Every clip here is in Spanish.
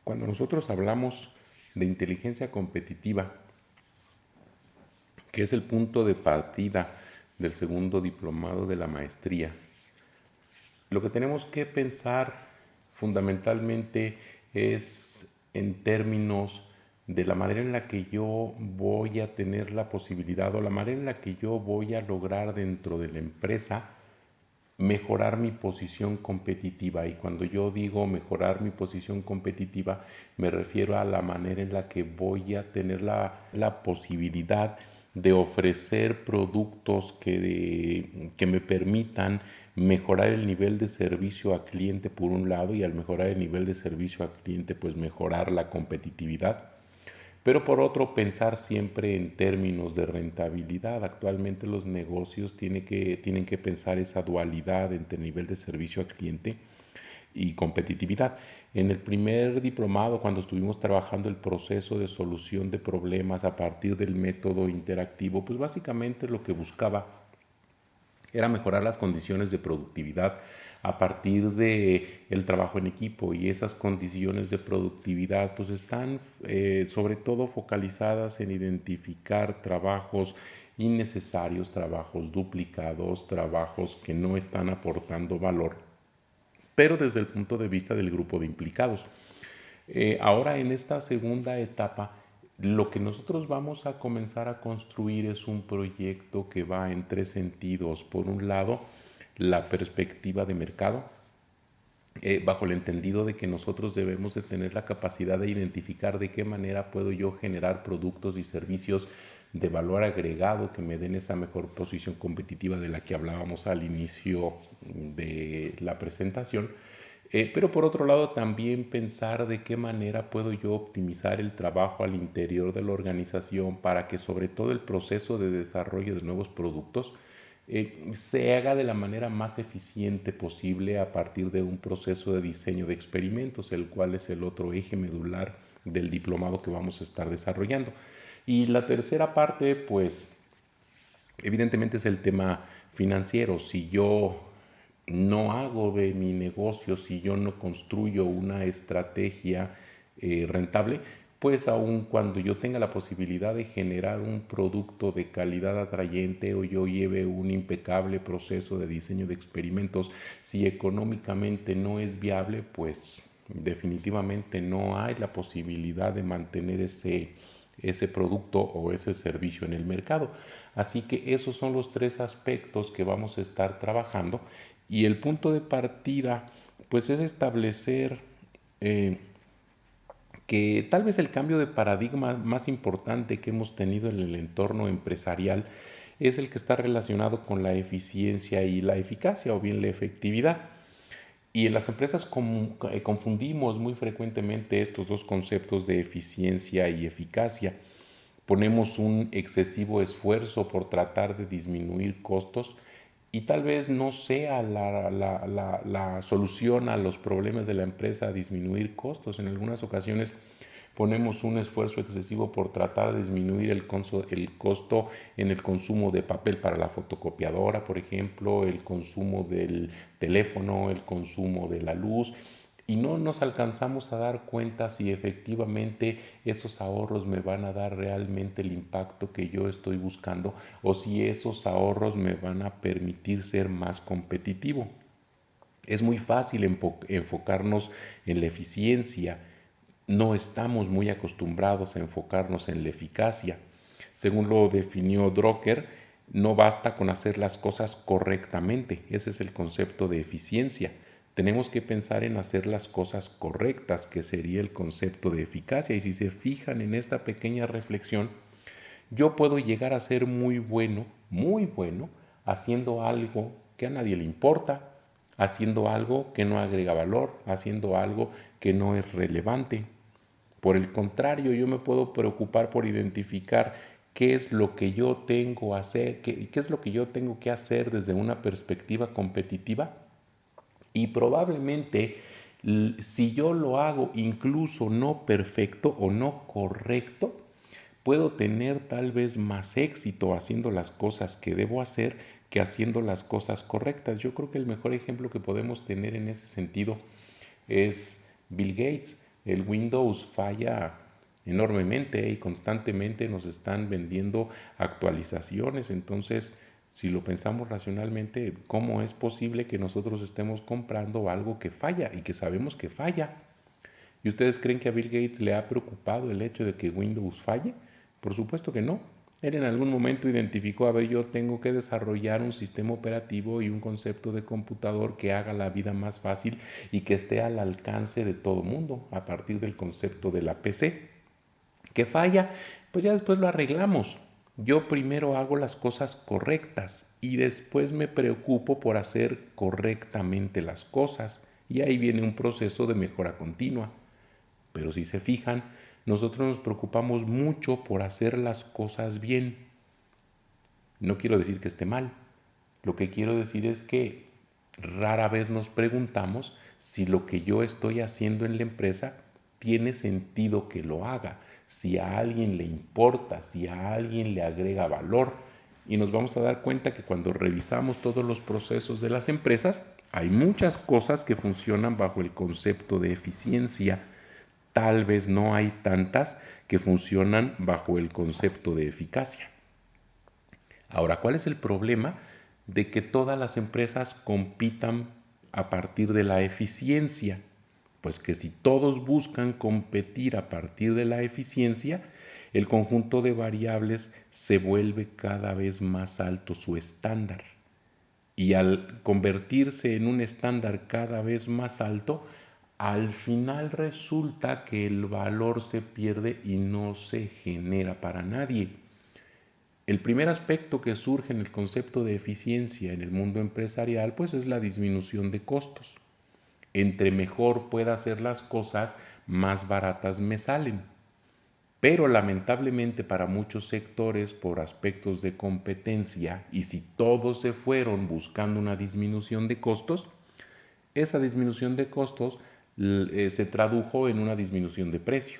Cuando nosotros hablamos de inteligencia competitiva, que es el punto de partida del segundo diplomado de la maestría, lo que tenemos que pensar fundamentalmente es en términos de la manera en la que yo voy a tener la posibilidad o la manera en la que yo voy a lograr dentro de la empresa mejorar mi posición competitiva. Y cuando yo digo mejorar mi posición competitiva, me refiero a la manera en la que voy a tener la posibilidad de ofrecer productos que me permitan mejorar el nivel de servicio al cliente por un lado, y al mejorar el nivel de servicio al cliente pues mejorar la competitividad. Pero por otro, pensar siempre en términos de rentabilidad. Actualmente los negocios tienen que pensar esa dualidad entre nivel de servicio al cliente y competitividad. En el primer diplomado, cuando estuvimos trabajando el proceso de solución de problemas a partir del método interactivo, pues básicamente lo que buscaba era mejorar las condiciones de productividad a partir de el trabajo en equipo, y esas condiciones de productividad pues están sobre todo focalizadas en identificar trabajos innecesarios, trabajos duplicados, trabajos que no están aportando valor, pero desde el punto de vista del grupo de implicados. Ahora en esta segunda etapa, lo que nosotros vamos a comenzar a construir es un proyecto que va en tres sentidos. Por un lado, la perspectiva de mercado, bajo el entendido de que nosotros debemos de tener la capacidad de identificar de qué manera puedo yo generar productos y servicios de valor agregado que me den esa mejor posición competitiva de la que hablábamos al inicio de la presentación. Pero por otro lado también pensar de qué manera puedo yo optimizar el trabajo al interior de la organización para que sobre todo el proceso de desarrollo de nuevos productos se haga de la manera más eficiente posible a partir de un proceso de diseño de experimentos, el cual es el otro eje medular del diplomado que vamos a estar desarrollando. Y la tercera parte, pues, evidentemente es el tema financiero. Si yo no hago de mi negocio, si yo no construyo una estrategia rentable, pues aun cuando yo tenga la posibilidad de generar un producto de calidad atrayente o yo lleve un impecable proceso de diseño de experimentos, si económicamente no es viable, pues definitivamente no hay la posibilidad de mantener ese producto o ese servicio en el mercado. Así que esos son los tres aspectos que vamos a estar trabajando, y el punto de partida pues es establecer que tal vez el cambio de paradigma más importante que hemos tenido en el entorno empresarial es el que está relacionado con la eficiencia y la eficacia, o bien la efectividad. Y en las empresas confundimos muy frecuentemente estos dos conceptos de eficiencia y eficacia. Ponemos un excesivo esfuerzo por tratar de disminuir costos, y tal vez no sea la solución a los problemas de la empresa disminuir costos. En algunas ocasiones ponemos un esfuerzo excesivo por tratar de disminuir el costo en el consumo de papel para la fotocopiadora, por ejemplo, el consumo del teléfono, el consumo de la luz, y no nos alcanzamos a dar cuenta si efectivamente esos ahorros me van a dar realmente el impacto que yo estoy buscando, o si esos ahorros me van a permitir ser más competitivo. Es muy fácil enfocarnos en la eficiencia, no estamos muy acostumbrados a enfocarnos en la eficacia. Según lo definió Drucker, no basta con hacer las cosas correctamente, ese es el concepto de eficiencia. Tenemos que pensar en hacer las cosas correctas, que sería el concepto de eficacia. Y si se fijan en esta pequeña reflexión, yo puedo llegar a ser muy bueno, haciendo algo que a nadie le importa, haciendo algo que no agrega valor, haciendo algo que no es relevante. Por el contrario, yo me puedo preocupar por identificar qué es lo que yo tengo que hacer, qué es lo que yo tengo que hacer desde una perspectiva competitiva, y probablemente si yo lo hago incluso no perfecto o no correcto, puedo tener tal vez más éxito haciendo las cosas que debo hacer que haciendo las cosas correctas. Yo creo que el mejor ejemplo que podemos tener en ese sentido es Bill Gates. El Windows falla enormemente y constantemente nos están vendiendo actualizaciones. Entonces, si lo pensamos racionalmente, ¿cómo es posible que nosotros estemos comprando algo que falla y que sabemos que falla? ¿Y ustedes creen que a Bill Gates le ha preocupado el hecho de que Windows falle? Por supuesto que no. Él en algún momento identificó, a ver, yo tengo que desarrollar un sistema operativo y un concepto de computador que haga la vida más fácil y que esté al alcance de todo mundo a partir del concepto de la PC. ¿Qué falla? Pues ya después lo arreglamos. Yo primero hago las cosas correctas y después me preocupo por hacer correctamente las cosas. Y ahí viene un proceso de mejora continua. Pero si se fijan, nosotros nos preocupamos mucho por hacer las cosas bien. No quiero decir que esté mal. Lo que quiero decir es que rara vez nos preguntamos si lo que yo estoy haciendo en la empresa tiene sentido que lo haga, si a alguien le importa, si a alguien le agrega valor. Y nos vamos a dar cuenta que cuando revisamos todos los procesos de las empresas, hay muchas cosas que funcionan bajo el concepto de eficiencia. Tal vez no hay tantas que funcionan bajo el concepto de eficacia. Ahora, ¿cuál es el problema de que todas las empresas compitan a partir de la eficiencia? Pues que si todos buscan competir a partir de la eficiencia, el conjunto de variables se vuelve cada vez más alto su estándar. Y al convertirse en un estándar cada vez más alto, al final resulta que el valor se pierde y no se genera para nadie. El primer aspecto que surge en el concepto de eficiencia en el mundo empresarial, pues es la disminución de costos. Entre mejor pueda hacer las cosas, más baratas me salen. Pero lamentablemente para muchos sectores, por aspectos de competencia, y si todos se fueron buscando una disminución de costos, esa disminución de costos se tradujo en una disminución de precio.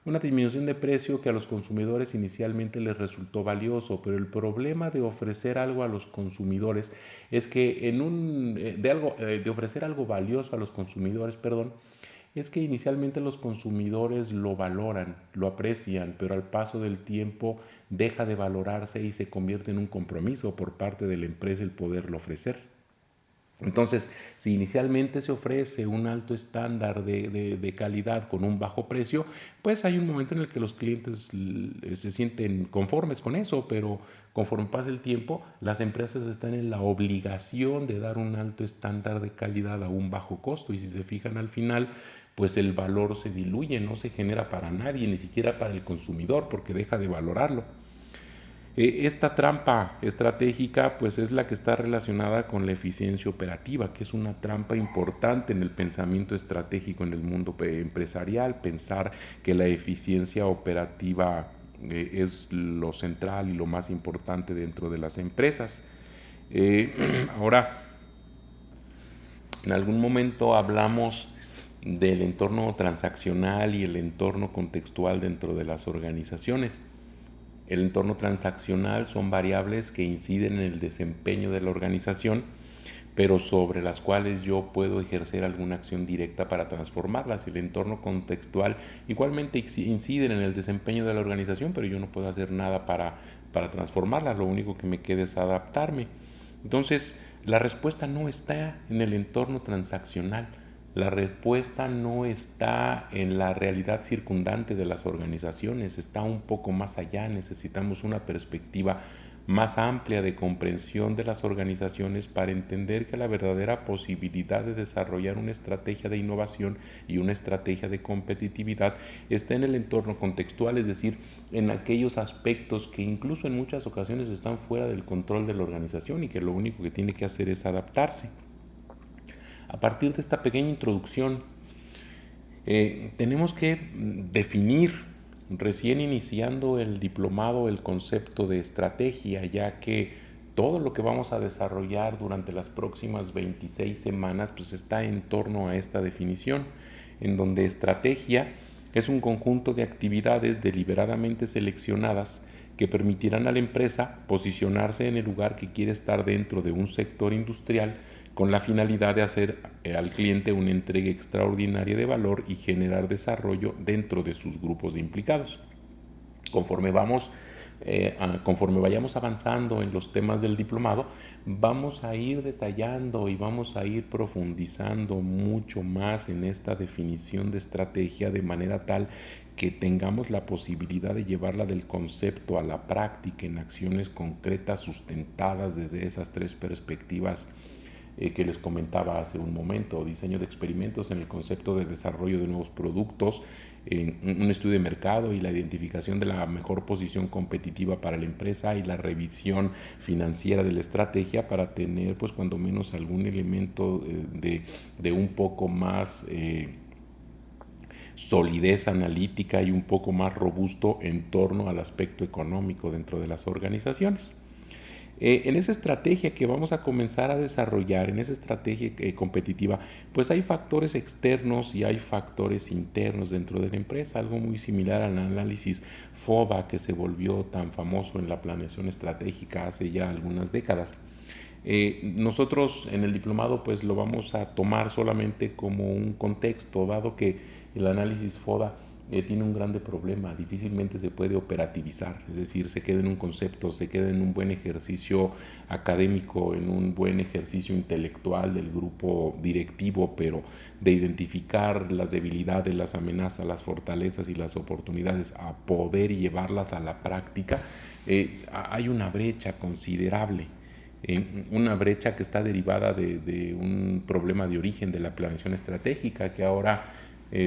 Una disminución de precio que a los consumidores inicialmente les resultó valioso, pero el problema de ofrecer algo a los consumidores es que de ofrecer algo valioso a los consumidores, perdón, es que inicialmente los consumidores lo valoran, lo aprecian, pero al paso del tiempo deja de valorarse y se convierte en un compromiso por parte de la empresa el poderlo ofrecer. Entonces, si inicialmente se ofrece un alto estándar de calidad con un bajo precio, pues hay un momento en el que los clientes se sienten conformes con eso, pero conforme pasa el tiempo, las empresas están en la obligación de dar un alto estándar de calidad a un bajo costo y si se fijan al final, pues el valor se diluye, no se genera para nadie, ni siquiera para el consumidor, porque deja de valorarlo. Esta trampa estratégica pues es la que está relacionada con la eficiencia operativa, que es una trampa importante en el pensamiento estratégico en el mundo empresarial, pensar que la eficiencia operativa es lo central y lo más importante dentro de las empresas. Ahora, en algún momento hablamos del entorno transaccional y el entorno contextual dentro de las organizaciones. El entorno transaccional son variables que inciden en el desempeño de la organización, pero sobre las cuales yo puedo ejercer alguna acción directa para transformarlas. El entorno contextual igualmente incide en el desempeño de la organización, pero yo no puedo hacer nada para transformarlas. Lo único que me queda es adaptarme. Entonces, la respuesta no está en el entorno transaccional. La respuesta no está en la realidad circundante de las organizaciones, está un poco más allá. Necesitamos una perspectiva más amplia de comprensión de las organizaciones para entender que la verdadera posibilidad de desarrollar una estrategia de innovación y una estrategia de competitividad está en el entorno contextual, es decir, en aquellos aspectos que incluso en muchas ocasiones están fuera del control de la organización y que lo único que tiene que hacer es adaptarse. A partir de esta pequeña introducción, tenemos que definir, recién iniciando el diplomado, el concepto de estrategia, ya que todo lo que vamos a desarrollar durante las próximas 26 semanas pues está en torno a esta definición, en donde estrategia es un conjunto de actividades deliberadamente seleccionadas que permitirán a la empresa posicionarse en el lugar que quiere estar dentro de un sector industrial con la finalidad de hacer al cliente una entrega extraordinaria de valor y generar desarrollo dentro de sus grupos de implicados. Conforme conforme vayamos avanzando en los temas del diplomado, vamos a ir detallando y vamos a ir profundizando mucho más en esta definición de estrategia, de manera tal que tengamos la posibilidad de llevarla del concepto a la práctica en acciones concretas sustentadas desde esas tres perspectivas que les comentaba hace un momento: diseño de experimentos en el concepto de desarrollo de nuevos productos, un estudio de mercado y la identificación de la mejor posición competitiva para la empresa, y la revisión financiera de la estrategia para tener pues cuando menos algún elemento de un poco más solidez analítica y un poco más robusto en torno al aspecto económico dentro de las organizaciones. En esa estrategia que vamos a comenzar a desarrollar, en esa estrategia competitiva, pues hay factores externos y hay factores internos dentro de la empresa, algo muy similar al análisis FODA que se volvió tan famoso en la planeación estratégica hace ya algunas décadas. Nosotros en el diplomado pues lo vamos a tomar solamente como un contexto, dado que el análisis FODA tiene un grande problema: difícilmente se puede operativizar, es decir, se queda en un concepto, se queda en un buen ejercicio académico, en un buen ejercicio intelectual del grupo directivo, pero de identificar las debilidades, las amenazas, las fortalezas y las oportunidades a poder llevarlas a la práctica, hay una brecha considerable. Una brecha que está derivada de un problema de origen de la planeación estratégica, que ahora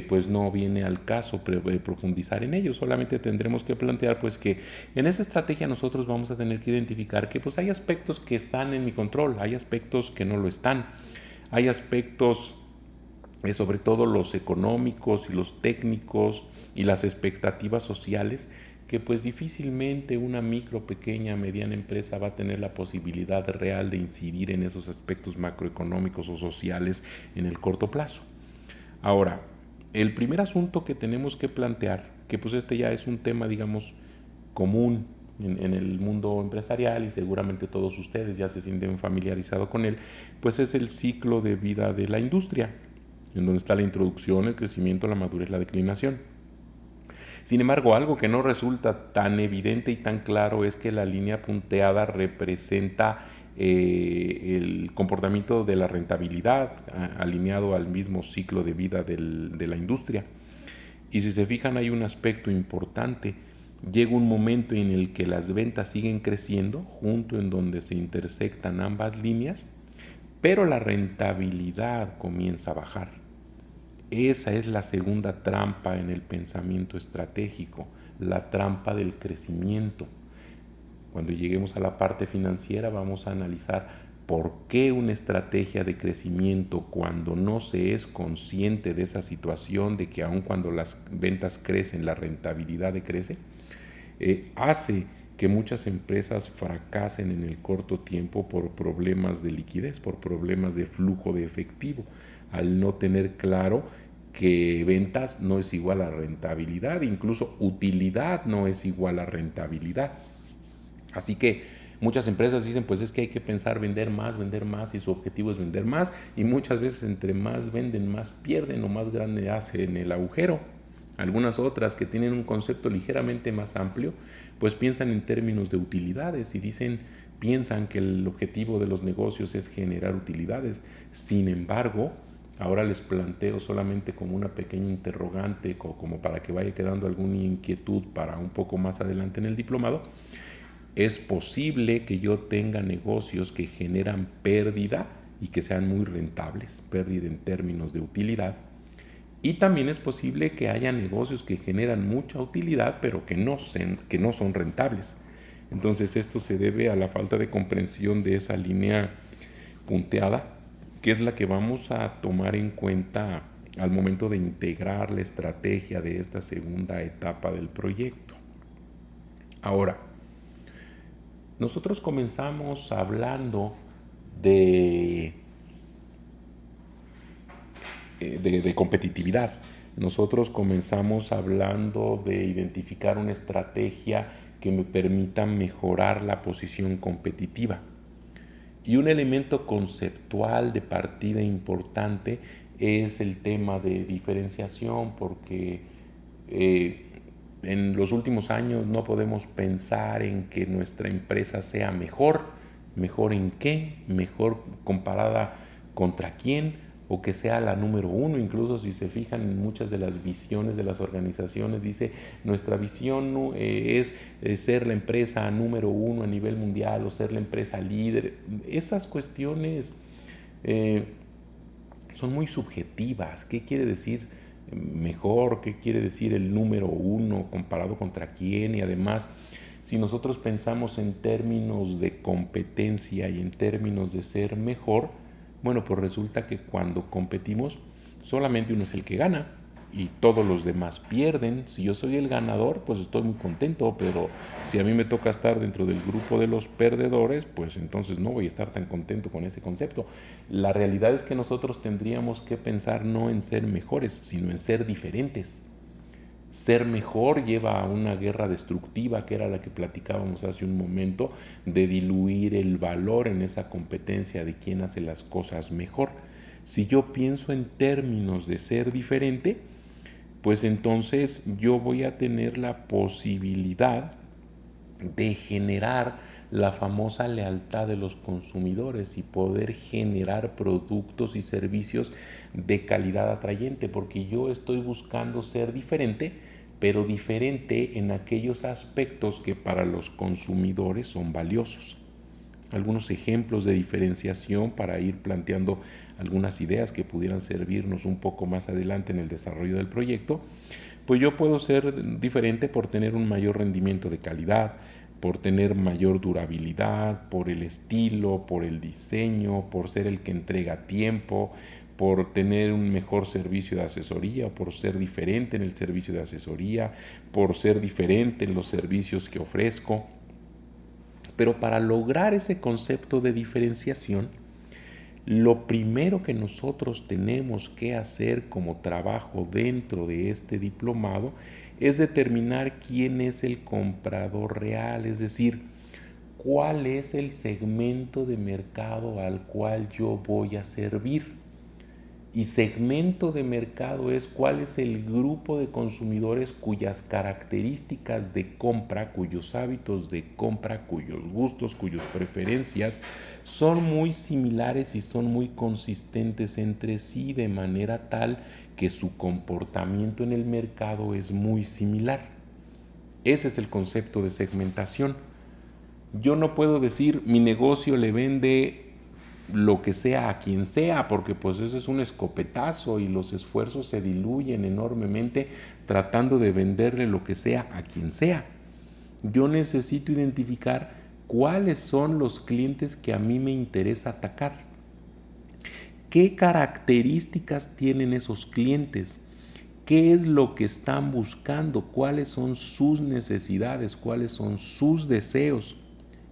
pues no viene al caso profundizar en ello. Solamente tendremos que plantear pues que en esa estrategia nosotros vamos a tener que identificar que pues hay aspectos que están en mi control, hay aspectos que no lo están, hay aspectos sobre todo los económicos y los técnicos y las expectativas sociales, que pues difícilmente una micro, pequeña, mediana empresa va a tener la posibilidad real de incidir en esos aspectos macroeconómicos o sociales en el corto plazo. Ahora, el primer asunto que tenemos que plantear, que pues este ya es un tema, digamos, común en el mundo empresarial y seguramente todos ustedes ya se sienten familiarizados con él, pues es el ciclo de vida de la industria, en donde está la introducción, el crecimiento, la madurez, la declinación. Sin embargo, algo que no resulta tan evidente y tan claro es que la línea punteada representa el comportamiento de la rentabilidad alineado al mismo ciclo de vida de la industria. Y si se fijan, hay un aspecto importante: llega un momento en el que las ventas siguen creciendo, junto en donde se intersectan ambas líneas, pero la rentabilidad comienza a bajar. Esa es la segunda trampa en el pensamiento estratégico, la trampa del crecimiento. Cuando lleguemos a la parte financiera vamos a analizar por qué una estrategia de crecimiento, cuando no se es consciente de esa situación de que aun cuando las ventas crecen, la rentabilidad decrece, hace que muchas empresas fracasen en el corto tiempo por problemas de liquidez, por problemas de flujo de efectivo, al no tener claro que ventas no es igual a rentabilidad, incluso utilidad no es igual a rentabilidad. Así que muchas empresas dicen, pues es que hay que pensar vender más, y su objetivo es vender más, y muchas veces entre más venden, más pierden o más grande hacen el agujero. Algunas otras que tienen un concepto ligeramente más amplio, pues piensan en términos de utilidades y piensan que el objetivo de los negocios es generar utilidades. Sin embargo, ahora les planteo solamente como una pequeña interrogante, como para que vaya quedando alguna inquietud para un poco más adelante en el diplomado: es posible que yo tenga negocios que generan pérdida y que sean muy rentables, pérdida en términos de utilidad, y también es posible que haya negocios que generan mucha utilidad pero que no son rentables. Entonces esto se debe a la falta de comprensión de esa línea punteada, que es la que vamos a tomar en cuenta al momento de integrar la estrategia de esta segunda etapa del proyecto. Ahora, nosotros comenzamos hablando de competitividad. Nosotros comenzamos hablando de identificar una estrategia que me permita mejorar la posición competitiva. Y un elemento conceptual de partida importante es el tema de diferenciación, porque eh, en los últimos años no podemos pensar en que nuestra empresa sea mejor. ¿Mejor en qué? ¿Mejor comparada contra quién? O que sea la número uno. Incluso si se fijan en muchas de las visiones de las organizaciones, dice nuestra visión es ser la empresa número uno a nivel mundial o ser la empresa líder. Esas cuestiones eh, son muy subjetivas. ¿Qué quiere decir mejor? ¿Qué quiere decir el número uno comparado contra quién? Y además, si nosotros pensamos en términos de competencia y en términos de ser mejor, bueno, pues resulta que cuando competimos solamente uno es el que gana y todos los demás pierden. Si yo soy el ganador, pues estoy muy contento, pero si a mí me toca estar dentro del grupo de los perdedores, pues entonces no voy a estar tan contento con ese concepto. La realidad es que nosotros tendríamos que pensar no en ser mejores, sino en ser diferentes. Ser mejor lleva a una guerra destructiva, que era la que platicábamos hace un momento, de diluir el valor en esa competencia de quién hace las cosas mejor. Si yo pienso en términos de ser diferente, pues entonces yo voy a tener la posibilidad de generar la famosa lealtad de los consumidores y poder generar productos y servicios de calidad atrayente, porque yo estoy buscando ser diferente, pero diferente en aquellos aspectos que para los consumidores son valiosos. Algunos ejemplos de diferenciación para ir planteando algunas ideas que pudieran servirnos un poco más adelante en el desarrollo del proyecto. Pues yo puedo ser diferente por tener un mayor rendimiento de calidad, por tener mayor durabilidad, por el estilo, por el diseño, por ser el que entrega a tiempo, por tener un mejor servicio de asesoría, por ser diferente en el servicio de asesoría, por ser diferente en los servicios que ofrezco. Pero para lograr ese concepto de diferenciación, lo primero que nosotros tenemos que hacer como trabajo dentro de este diplomado es determinar quién es el comprador real, es decir, cuál es el segmento de mercado al cual yo voy a servir. Y segmento de mercado es cuál es el grupo de consumidores cuyas características de compra, cuyos hábitos de compra, cuyos gustos, cuyas preferencias son muy similares y son muy consistentes entre sí de manera tal que su comportamiento en el mercado es muy similar. Ese es el concepto de segmentación. Yo no puedo decir mi negocio le vende lo que sea a quien sea, porque pues eso es un escopetazo y los esfuerzos se diluyen enormemente tratando de venderle lo que sea a quien sea. Yo necesito identificar cuáles son los clientes que a mí me interesa atacar. ¿Qué características tienen esos clientes? ¿Qué es lo que están buscando? ¿Cuáles son sus necesidades? ¿Cuáles son sus deseos?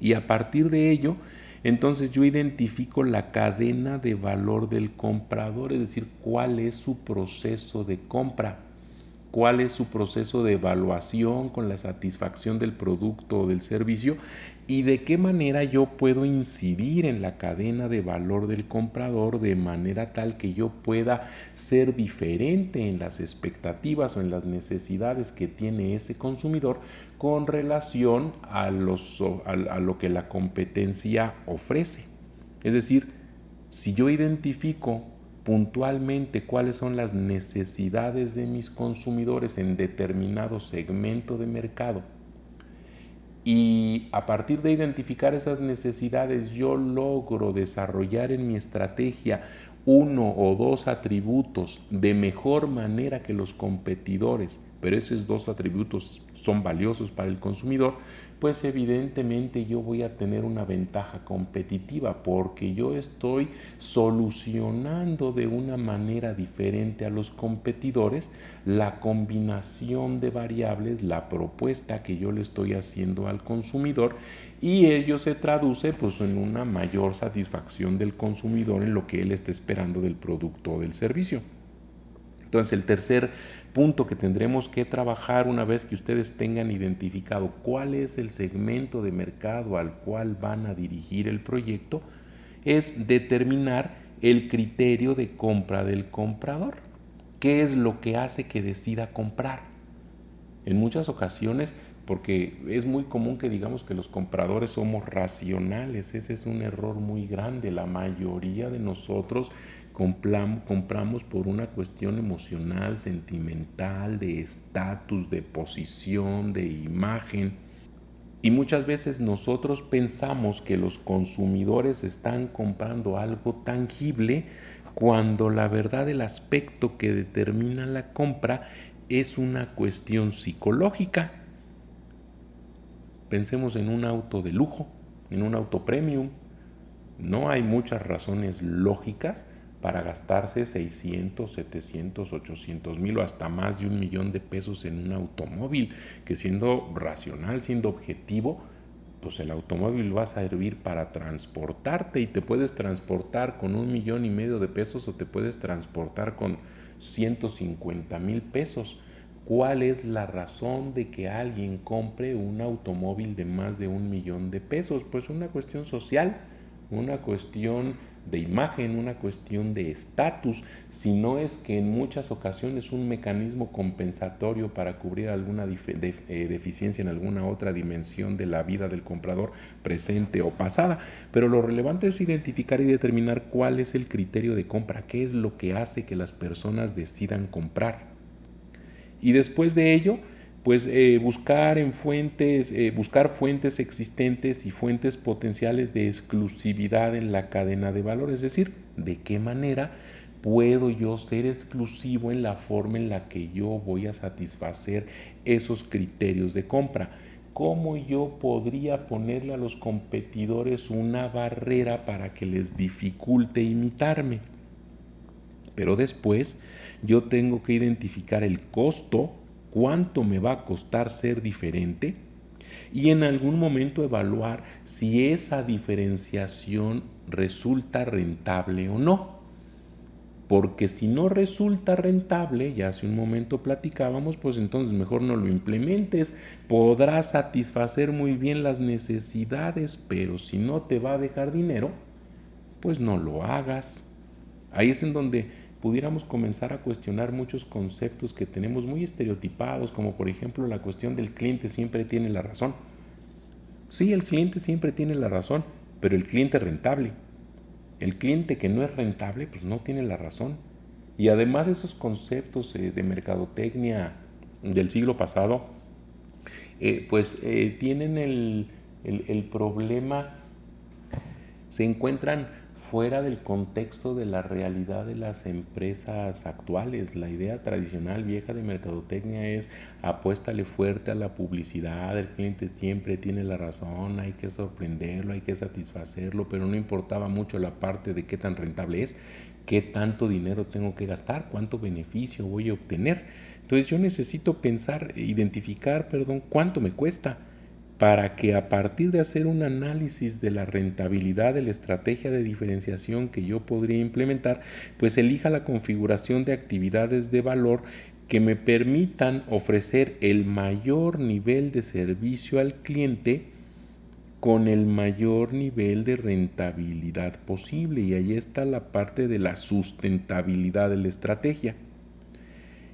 Y a partir de ello, entonces yo identifico la cadena de valor del comprador, es decir, cuál es su proceso de compra, cuál es su proceso de evaluación con la satisfacción del producto o del servicio y de qué manera yo puedo incidir en la cadena de valor del comprador de manera tal que yo pueda ser diferente en las expectativas o en las necesidades que tiene ese consumidor con relación a lo que la competencia ofrece. Es decir, si yo identifico puntualmente cuáles son las necesidades de mis consumidores en determinado segmento de mercado y a partir de identificar esas necesidades yo logro desarrollar en mi estrategia uno o dos atributos de mejor manera que los competidores, pero esos dos atributos son valiosos para el consumidor, pues evidentemente yo voy a tener una ventaja competitiva porque yo estoy solucionando de una manera diferente a los competidores la combinación de variables, la propuesta que yo le estoy haciendo al consumidor y ello se traduce pues en una mayor satisfacción del consumidor en lo que él está esperando del producto o del servicio. Entonces el tercer punto que tendremos que trabajar una vez que ustedes tengan identificado cuál es el segmento de mercado al cual van a dirigir el proyecto, es determinar el criterio de compra del comprador. ¿Qué es lo que hace que decida comprar? En muchas ocasiones, porque es muy común que digamos que los compradores somos racionales, ese es un error muy grande. La mayoría de nosotros compramos por una cuestión emocional, sentimental, de estatus, de posición, de imagen. Y muchas veces nosotros pensamos que los consumidores están comprando algo tangible cuando la verdad el aspecto que determina la compra es una cuestión psicológica. Pensemos en un auto de lujo, en un auto premium. No hay muchas razones lógicas para gastarse 600, 700, 800 mil o hasta más de 1 millón de pesos en un automóvil, que siendo racional, siendo objetivo, pues el automóvil va a servir para transportarte y te puedes transportar con 1,5 millones de pesos o te puedes transportar con 150,000 pesos. ¿Cuál es la razón de que alguien compre un automóvil de más de 1 millón de pesos? Pues una cuestión social, una cuestión de imagen, una cuestión de estatus, si no es que en muchas ocasiones un mecanismo compensatorio para cubrir alguna deficiencia en alguna otra dimensión de la vida del comprador presente o pasada. Pero lo relevante es identificar y determinar cuál es el criterio de compra, qué es lo que hace que las personas decidan comprar. Y después de ello, pues buscar fuentes existentes y fuentes potenciales de exclusividad en la cadena de valor, es decir, de qué manera puedo yo ser exclusivo en la forma en la que yo voy a satisfacer esos criterios de compra. ¿Cómo yo podría ponerle a los competidores una barrera para que les dificulte imitarme? Pero después yo tengo que identificar el costo, cuánto me va a costar ser diferente y en algún momento evaluar si esa diferenciación resulta rentable o no. Porque si no resulta rentable, ya hace un momento platicábamos, pues entonces mejor no lo implementes. Podrás satisfacer muy bien las necesidades, pero si no te va a dejar dinero, pues no lo hagas. Ahí es en donde pudiéramos comenzar a cuestionar muchos conceptos que tenemos muy estereotipados, como por ejemplo la cuestión del cliente siempre tiene la razón. Sí, el cliente siempre tiene la razón, pero el cliente rentable. El cliente que no es rentable, pues no tiene la razón. Y además esos conceptos de mercadotecnia del siglo pasado, tienen el problema, se encuentran fuera del contexto de la realidad de las empresas actuales. La idea tradicional vieja de mercadotecnia es apuéstale fuerte a la publicidad, el cliente siempre tiene la razón, hay que sorprenderlo, hay que satisfacerlo, pero no importaba mucho la parte de qué tan rentable es, qué tanto dinero tengo que gastar, cuánto beneficio voy a obtener. Entonces yo necesito identificar, cuánto me cuesta para que a partir de hacer un análisis de la rentabilidad de la estrategia de diferenciación que yo podría implementar, pues elija la configuración de actividades de valor que me permitan ofrecer el mayor nivel de servicio al cliente con el mayor nivel de rentabilidad posible. Y ahí está la parte de la sustentabilidad de la estrategia.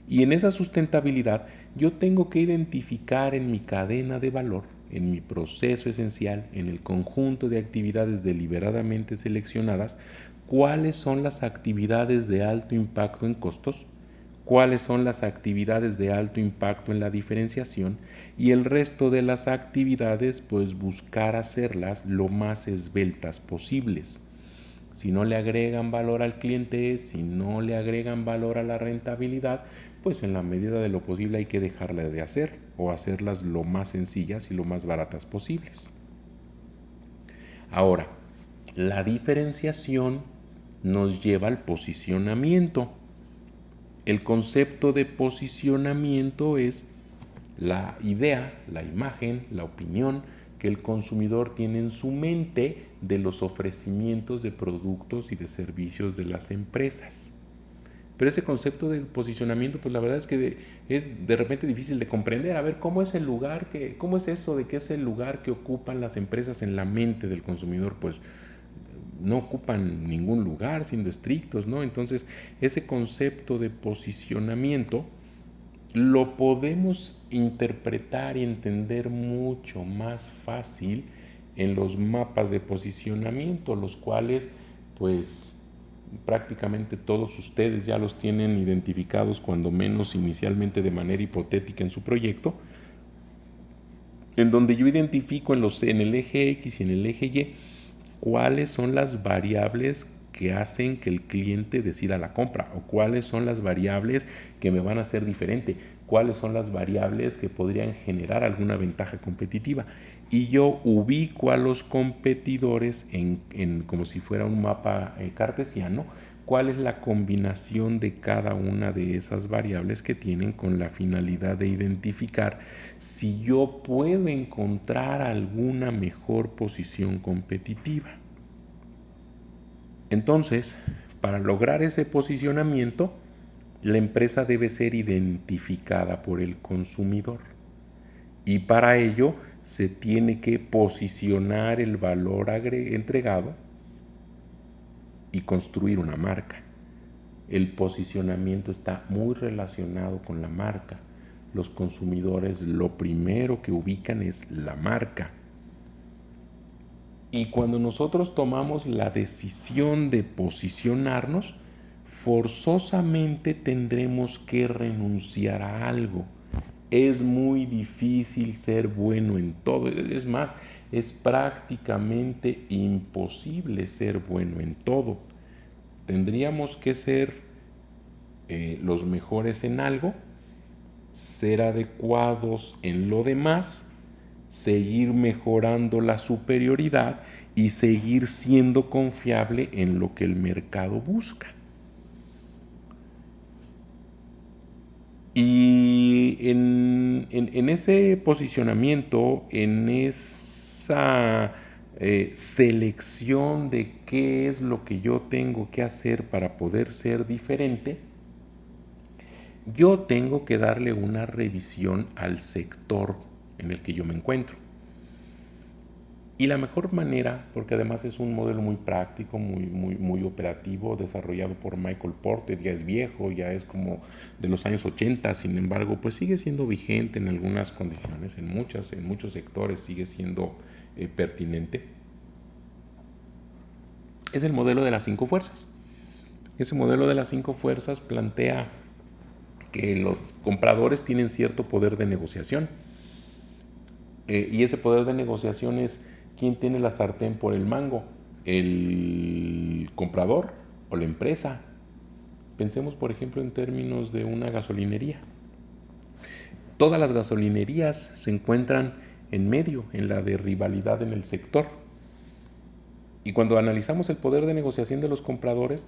Y en esa sustentabilidad yo tengo que identificar en mi cadena de valor, en mi proceso esencial, en el conjunto de actividades deliberadamente seleccionadas, cuáles son las actividades de alto impacto en costos, cuáles son las actividades de alto impacto en la diferenciación y el resto de las actividades pues buscar hacerlas lo más esbeltas posibles. Si no le agregan valor al cliente, si no le agregan valor a la rentabilidad, pues en la medida de lo posible hay que dejarla de hacer o hacerlas lo más sencillas y lo más baratas posibles. Ahora, la diferenciación nos lleva al posicionamiento. El concepto de posicionamiento es la idea, la imagen, la opinión que el consumidor tiene en su mente de los ofrecimientos de productos y de servicios de las empresas. Pero ese concepto de posicionamiento, pues la verdad es que es de repente difícil de comprender. A ver, ¿cómo es cómo es eso de que es el lugar que ocupan las empresas en la mente del consumidor? Pues no ocupan ningún lugar, siendo estrictos, ¿no? Entonces, ese concepto de posicionamiento lo podemos interpretar y entender mucho más fácil en los mapas de posicionamiento, los cuales, pues, prácticamente todos ustedes ya los tienen identificados, cuando menos inicialmente de manera hipotética en su proyecto, en donde yo identifico en el eje X y en el eje Y cuáles son las variables que hacen que el cliente decida la compra, o cuáles son las variables que me van a hacer diferente, cuáles son las variables que podrían generar alguna ventaja competitiva. Y yo ubico a los competidores como si fuera un mapa cartesiano, cuál es la combinación de cada una de esas variables que tienen, con la finalidad de identificar si yo puedo encontrar alguna mejor posición competitiva. Entonces, para lograr ese posicionamiento, la empresa debe ser identificada por el consumidor, y para ello se tiene que posicionar el valor entregado y construir una marca. El posicionamiento está muy relacionado con la marca. Los consumidores lo primero que ubican es la marca. Y cuando nosotros tomamos la decisión de posicionarnos, forzosamente tendremos que renunciar a algo. Es muy difícil ser bueno en todo. Es más, es prácticamente imposible ser bueno en todo. Tendríamos que ser los mejores en algo, ser adecuados en lo demás, seguir mejorando la superioridad y seguir siendo confiable en lo que el mercado busca. Y en ese posicionamiento, en esa selección de qué es lo que yo tengo que hacer para poder ser diferente, yo tengo que darle una revisión al sector en el que yo me encuentro. Y la mejor manera, porque además es un modelo muy práctico, muy operativo, desarrollado por Michael Porter, ya es viejo, ya es como de los años 80, sin embargo, pues sigue siendo vigente en algunas condiciones, en muchos sectores sigue siendo pertinente. Es el modelo de las 5 fuerzas. Ese modelo de las 5 fuerzas plantea que los compradores tienen cierto poder de negociación. Y ese poder de negociación es: ¿quién tiene la sartén por el mango? ¿El comprador o la empresa? Pensemos, por ejemplo, en términos de una gasolinería. Todas las gasolinerías se encuentran en medio, en la de rivalidad en el sector. Y cuando analizamos el poder de negociación de los compradores,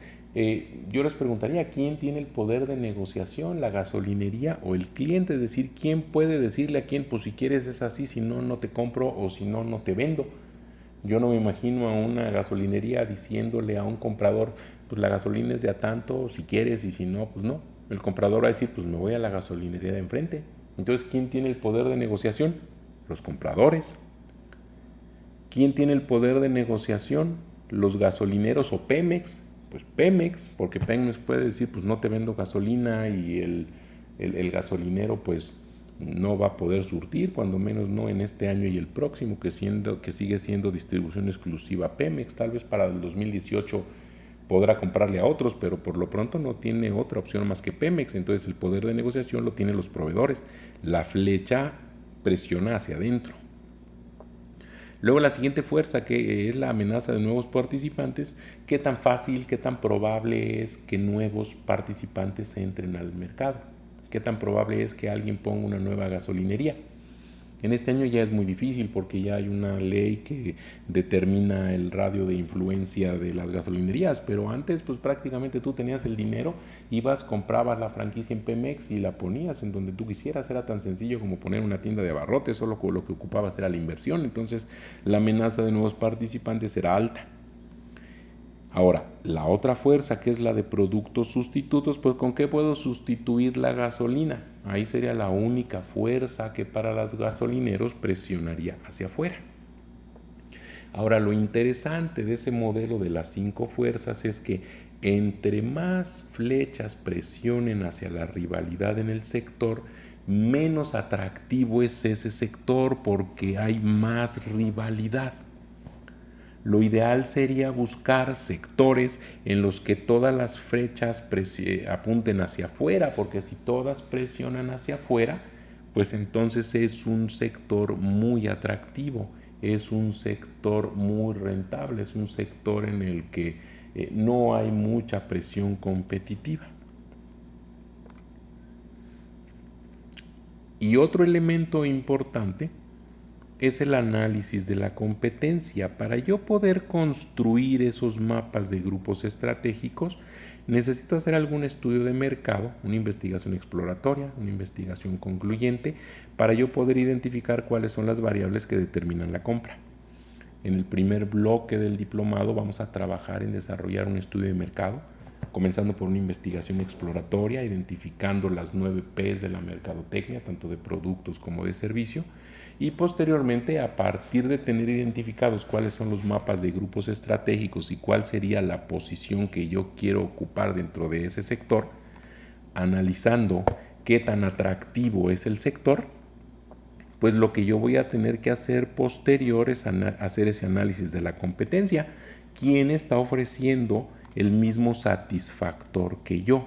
yo les preguntaría: ¿quién tiene el poder de negociación, la gasolinería o el cliente? Es decir, ¿quién puede decirle a quién, pues si quieres es así, si no, no te compro, o si no, no te vendo? Yo no me imagino a una gasolinería diciéndole a un comprador: pues la gasolina es de a tanto, si quieres, y si no, pues no. El comprador va a decir: pues me voy a la gasolinería de enfrente. Entonces, ¿quién tiene el poder de negociación? Los compradores. ¿Quién tiene el poder de negociación? Los gasolineros o Pemex. Pues Pemex, porque Pemex puede decir: pues no te vendo gasolina, y el gasolinero pues no va a poder surtir, cuando menos no en este año y el próximo, que sigue siendo distribución exclusiva Pemex. Tal vez para el 2018 podrá comprarle a otros, pero por lo pronto no tiene otra opción más que Pemex. Entonces el poder de negociación lo tienen los proveedores. La flecha presiona hacia adentro. Luego la siguiente fuerza, que es la amenaza de nuevos participantes. ¿Qué tan fácil, qué tan probable es que nuevos participantes entren al mercado? ¿Qué tan probable es que alguien ponga una nueva gasolinería? En este año ya es muy difícil, porque ya hay una ley que determina el radio de influencia de las gasolinerías, pero antes pues prácticamente tú tenías el dinero, ibas, comprabas la franquicia en Pemex y la ponías en donde tú quisieras. Era tan sencillo como poner una tienda de abarrotes, solo lo que ocupabas era la inversión. Entonces la amenaza de nuevos participantes era alta. Ahora, la otra fuerza, que es la de productos sustitutos, pues ¿con qué puedo sustituir la gasolina? Ahí sería la única fuerza que para los gasolineros presionaría hacia afuera. Ahora, lo interesante de ese modelo de las 5 fuerzas es que entre más flechas presionen hacia la rivalidad en el sector, menos atractivo es ese sector porque hay más rivalidad. Lo ideal sería buscar sectores en los que todas las flechas apunten hacia afuera, porque si todas presionan hacia afuera, pues entonces es un sector muy atractivo, es un sector muy rentable, es un sector en el que no hay mucha presión competitiva. Y otro elemento importante es el análisis de la competencia. Para yo poder construir esos mapas de grupos estratégicos, necesito hacer algún estudio de mercado, una investigación exploratoria, una investigación concluyente, para yo poder identificar cuáles son las variables que determinan la compra. En el primer bloque del diplomado vamos a trabajar en desarrollar un estudio de mercado, comenzando por una investigación exploratoria, identificando las 9 P's de la mercadotecnia, tanto de productos como de servicio, y posteriormente, a partir de tener identificados cuáles son los mapas de grupos estratégicos y cuál sería la posición que yo quiero ocupar dentro de ese sector, analizando qué tan atractivo es el sector, pues lo que yo voy a tener que hacer posterior es hacer ese análisis de la competencia. ¿Quién está ofreciendo el mismo satisfactor que yo?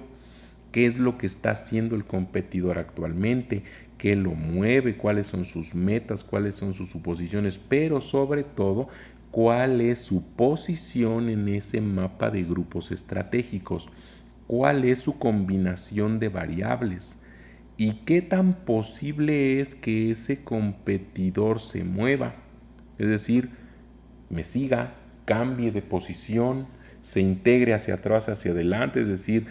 ¿Qué es lo que está haciendo el competidor actualmente? ¿Qué lo mueve? ¿Cuáles son sus metas? ¿Cuáles son sus suposiciones? Pero sobre todo, ¿cuál es su posición en ese mapa de grupos estratégicos? ¿Cuál es su combinación de variables? ¿Y qué tan posible es que ese competidor se mueva? Es decir, me siga, cambie de posición, se integre hacia atrás, hacia adelante, es decir,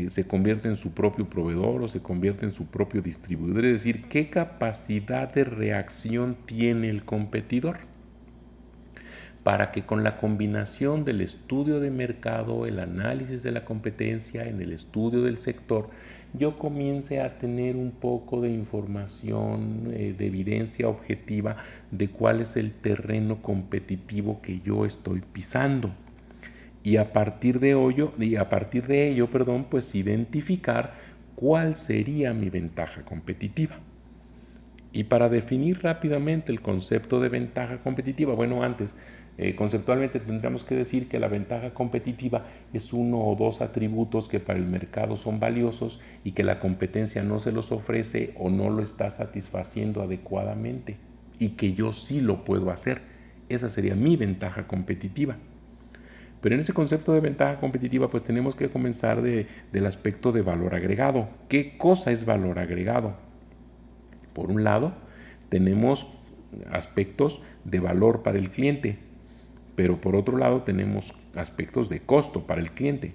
se convierte en su propio proveedor o se convierte en su propio distribuidor, es decir, qué capacidad de reacción tiene el competidor, para que con la combinación del estudio de mercado, el análisis de la competencia, en el estudio del sector, yo comience a tener un poco de información, de evidencia objetiva de cuál es el terreno competitivo que yo estoy pisando. Y a partir de ello, pues identificar cuál sería mi ventaja competitiva. Y para definir rápidamente el concepto de ventaja competitiva, bueno, antes, conceptualmente tendríamos que decir que la ventaja competitiva es uno o dos atributos que para el mercado son valiosos y que la competencia no se los ofrece o no lo está satisfaciendo adecuadamente y que yo sí lo puedo hacer. Esa sería mi ventaja competitiva. Pero en ese concepto de ventaja competitiva, pues tenemos que comenzar del aspecto de valor agregado. ¿Qué cosa es valor agregado? Por un lado, tenemos aspectos de valor para el cliente, pero por otro lado tenemos aspectos de costo para el cliente.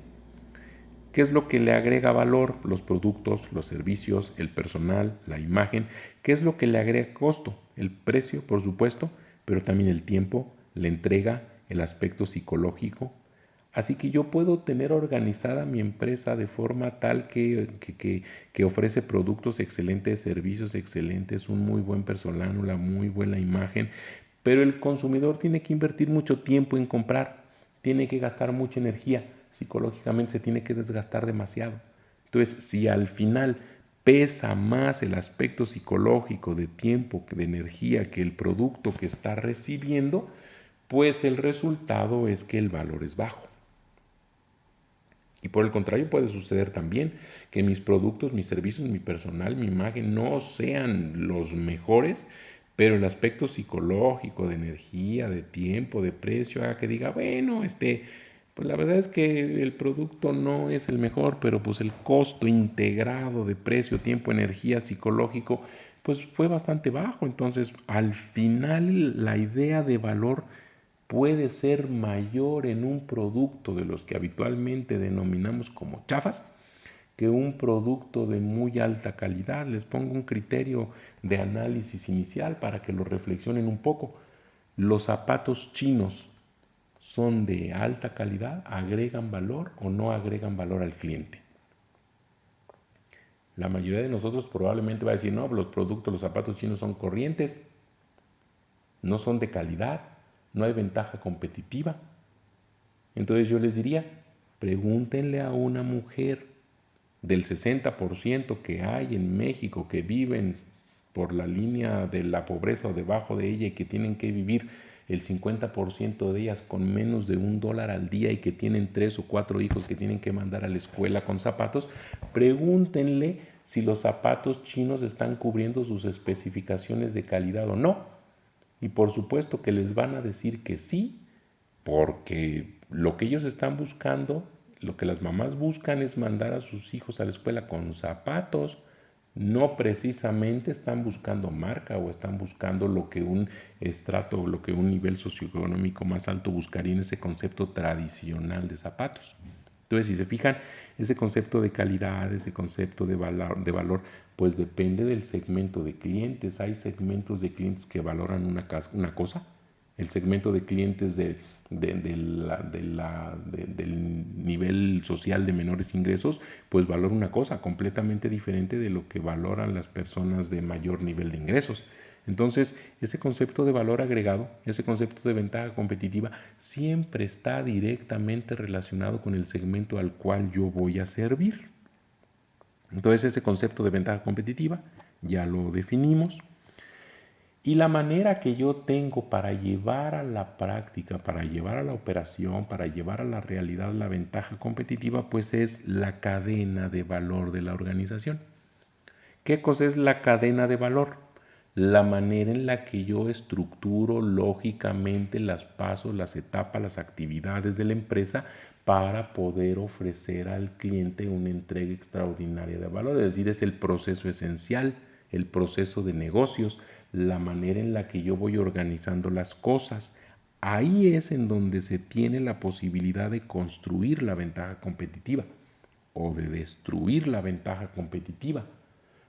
¿Qué es lo que le agrega valor? Los productos, los servicios, el personal, la imagen. ¿Qué es lo que le agrega costo? El precio, por supuesto, pero también el tiempo, la entrega, el aspecto psicológico. Así que yo puedo tener organizada mi empresa de forma tal que ofrece productos excelentes, servicios excelentes, un muy buen personal, una muy buena imagen, pero el consumidor tiene que invertir mucho tiempo en comprar, tiene que gastar mucha energía, psicológicamente se tiene que desgastar demasiado. Entonces, si al final pesa más el aspecto psicológico de tiempo, de energía que el producto que está recibiendo, pues el resultado es que el valor es bajo. Y por el contrario puede suceder también que mis productos, mis servicios, mi personal, mi imagen no sean los mejores, pero el aspecto psicológico, de energía, de tiempo, de precio, haga que diga, bueno, pues la verdad es que el producto no es el mejor, pero pues el costo integrado de precio, tiempo, energía, psicológico, pues fue bastante bajo. Entonces, al final la idea de valor puede ser mayor en un producto de los que habitualmente denominamos como chafas que un producto de muy alta calidad. Les pongo un criterio de análisis inicial para que lo reflexionen un poco. ¿Los zapatos chinos son de alta calidad? ¿Agregan valor o no agregan valor al cliente? La mayoría de nosotros probablemente va a decir, no, los productos, los zapatos chinos son corrientes, no son de calidad. no hay ventaja competitiva. Entonces yo les diría, pregúntenle a una mujer del 60% que hay en México que viven por la línea de la pobreza o debajo de ella y que tienen que vivir el 50% de ellas con menos de $1 al día y que tienen 3 o 4 hijos que tienen que mandar a la escuela con zapatos, pregúntenle si los zapatos chinos están cubriendo sus especificaciones de calidad o no. Y por supuesto que les van a decir que sí, porque lo que ellos están buscando, lo que las mamás buscan es mandar a sus hijos a la escuela con zapatos, no precisamente están buscando marca o están buscando lo que un estrato, lo que un nivel socioeconómico más alto buscaría en ese concepto tradicional de zapatos. Entonces, si se fijan, ese concepto de calidad, ese concepto de valor, pues depende del segmento de clientes. Hay segmentos de clientes que valoran una cosa, el segmento de clientes del nivel social de menores ingresos, pues valora una cosa completamente diferente de lo que valoran las personas de mayor nivel de ingresos. Entonces, ese concepto de valor agregado, ese concepto de ventaja competitiva, siempre está directamente relacionado con el segmento al cual yo voy a servir. Entonces, ese concepto de ventaja competitiva ya lo definimos. Y la manera que yo tengo para llevar a la práctica, para llevar a la operación, para llevar a la realidad la ventaja competitiva, pues es la cadena de valor de la organización. ¿Qué cosa es la cadena de valor? La manera en la que yo estructuro lógicamente las pasos, las etapas, las actividades de la empresa para poder ofrecer al cliente una entrega extraordinaria de valor. Es decir, es el proceso esencial, el proceso de negocios, la manera en la que yo voy organizando las cosas. Ahí es en donde se tiene la posibilidad de construir la ventaja competitiva o de destruir la ventaja competitiva.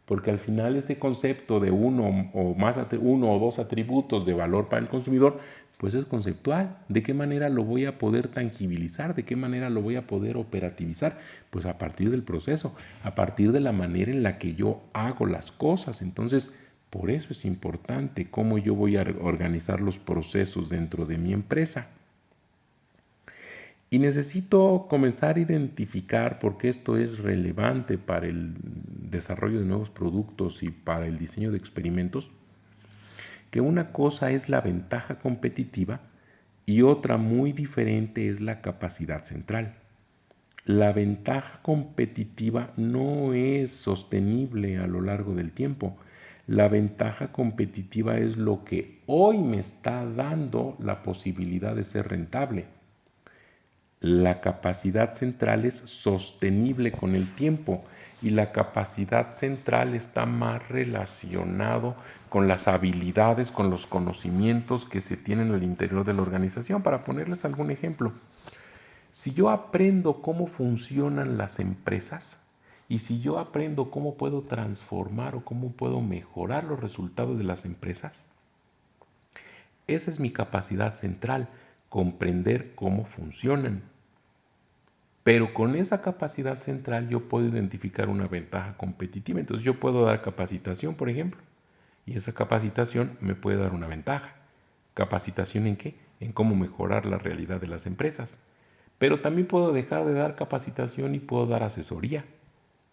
Porque al final ese concepto de uno o dos atributos de valor para el consumidor, pues es conceptual. ¿De qué manera lo voy a poder tangibilizar? ¿De qué manera lo voy a poder operativizar? Pues a partir del proceso, a partir de la manera en la que yo hago las cosas. Entonces, por eso es importante cómo yo voy a organizar los procesos dentro de mi empresa. Y necesito comenzar a identificar, porque esto es relevante para el desarrollo de nuevos productos y para el diseño de experimentos, que una cosa es la ventaja competitiva y otra muy diferente es la capacidad central. La ventaja competitiva no es sostenible a lo largo del tiempo. La ventaja competitiva es lo que hoy me está dando la posibilidad de ser rentable. La capacidad central es sostenible con el tiempo y la capacidad central está más relacionado con las habilidades, con los conocimientos que se tienen al interior de la organización. Para ponerles algún ejemplo, si yo aprendo cómo funcionan las empresas y si yo aprendo cómo puedo transformar o cómo puedo mejorar los resultados de las empresas, esa es mi capacidad central, comprender cómo funcionan. Pero con esa capacidad central yo puedo identificar una ventaja competitiva. Entonces yo puedo dar capacitación, por ejemplo, y esa capacitación me puede dar una ventaja. ¿Capacitación en qué? En cómo mejorar la realidad de las empresas. Pero también puedo dejar de dar capacitación y puedo dar asesoría.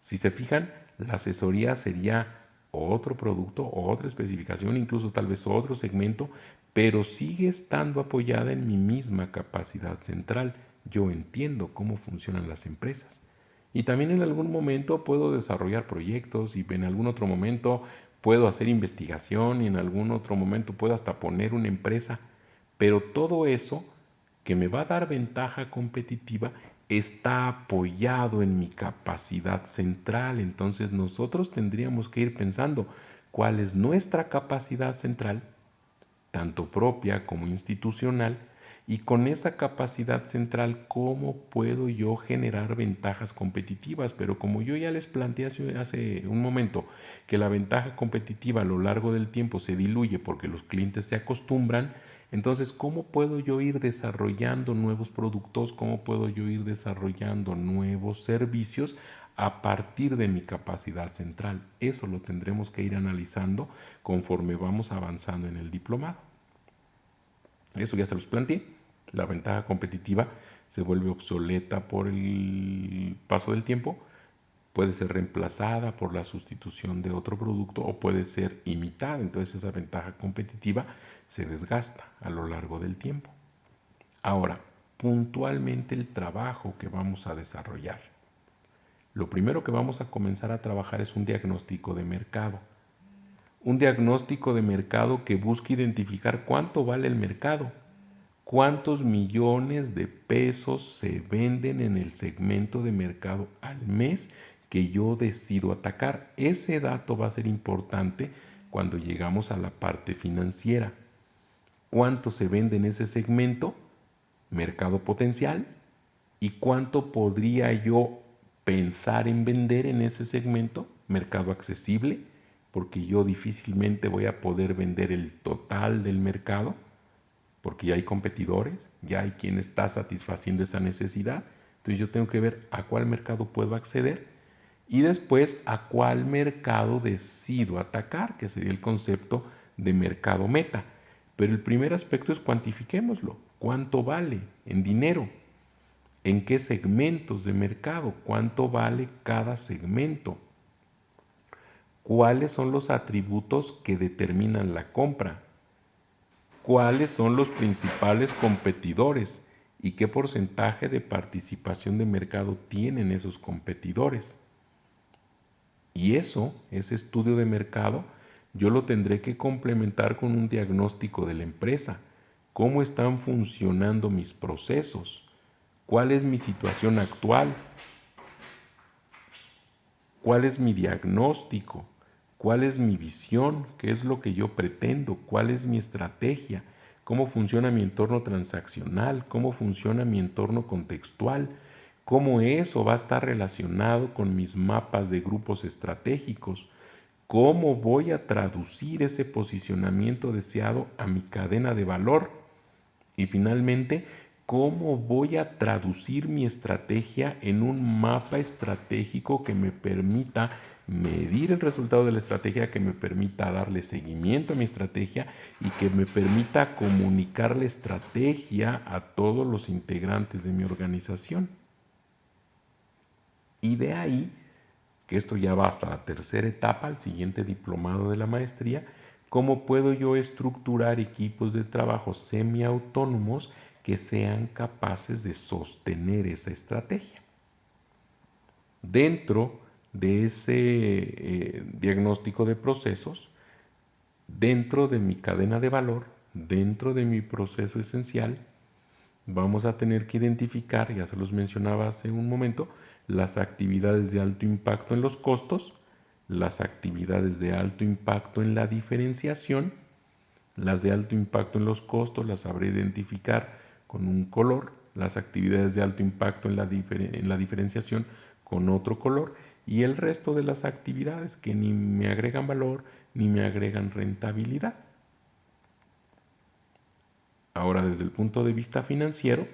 Si se fijan, la asesoría sería otro producto, otra especificación, incluso tal vez otro segmento, pero sigue estando apoyada en mi misma capacidad central. Yo entiendo cómo funcionan las empresas. Y también en algún momento puedo desarrollar proyectos y en algún otro momento puedo hacer investigación y en algún otro momento puedo hasta poner una empresa. Pero todo eso que me va a dar ventaja competitiva está apoyado en mi capacidad central. Entonces nosotros tendríamos que ir pensando cuál es nuestra capacidad central, tanto propia como institucional, y con esa capacidad central cómo puedo yo generar ventajas competitivas. Pero como yo ya les planteé hace un momento que la ventaja competitiva a lo largo del tiempo se diluye porque los clientes se acostumbran, entonces, ¿cómo puedo yo ir desarrollando nuevos productos? ¿Cómo puedo yo ir desarrollando nuevos servicios a partir de mi capacidad central? Eso lo tendremos que ir analizando conforme vamos avanzando en el diplomado. Eso ya se los planteé. La ventaja competitiva se vuelve obsoleta por el paso del tiempo, puede ser reemplazada por la sustitución de otro producto o puede ser imitada. Entonces esa ventaja competitiva se desgasta a lo largo del tiempo. Ahora, puntualmente el trabajo que vamos a desarrollar. Lo primero que vamos a comenzar a trabajar es un diagnóstico de mercado. Un diagnóstico de mercado que busque identificar cuánto vale el mercado, cuántos millones de pesos se venden en el segmento de mercado al mes que yo decido atacar. Ese dato va a ser importante cuando llegamos a la parte financiera. ¿Cuánto se vende en ese segmento? Mercado potencial. ¿Y cuánto podría yo pensar en vender en ese segmento? Mercado accesible, porque yo difícilmente voy a poder vender el total del mercado, porque ya hay competidores, ya hay quien está satisfaciendo esa necesidad. Entonces yo tengo que ver a cuál mercado puedo acceder y después a cuál mercado decido atacar, que sería el concepto de mercado meta. Pero el primer aspecto es cuantifiquémoslo. ¿Cuánto vale en dinero? ¿En qué segmentos de mercado? ¿Cuánto vale cada segmento? ¿Cuáles son los atributos que determinan la compra? ¿Cuáles son los principales competidores? ¿Y qué porcentaje de participación de mercado tienen esos competidores? Y eso, ese estudio de mercado, yo lo tendré que complementar con un diagnóstico de la empresa. ¿Cómo están funcionando mis procesos? ¿Cuál es mi situación actual? ¿Cuál es mi diagnóstico? ¿Cuál es mi visión? ¿Qué es lo que yo pretendo? ¿Cuál es mi estrategia? ¿Cómo funciona mi entorno transaccional? ¿Cómo funciona mi entorno contextual? ¿Cómo eso va a estar relacionado con mis mapas de grupos estratégicos? ¿Cómo voy a traducir ese posicionamiento deseado a mi cadena de valor? Y finalmente, ¿cómo voy a traducir mi estrategia en un mapa estratégico que me permita medir el resultado de la estrategia, que me permita darle seguimiento a mi estrategia y que me permita comunicar la estrategia a todos los integrantes de mi organización? Y de ahí, que esto ya va hasta la tercera etapa, el siguiente diplomado de la maestría, cómo puedo yo estructurar equipos de trabajo semiautónomos que sean capaces de sostener esa estrategia. Dentro de ese diagnóstico de procesos, dentro de mi cadena de valor, dentro de mi proceso esencial, vamos a tener que identificar, ya se los mencionaba hace un momento, las actividades de alto impacto en los costos, las actividades de alto impacto en la diferenciación. Las de alto impacto en los costos las sabré identificar con un color, las actividades de alto impacto en la diferenciación con otro color y el resto de las actividades que ni me agregan valor ni me agregan rentabilidad. Ahora, desde el punto de vista financiero,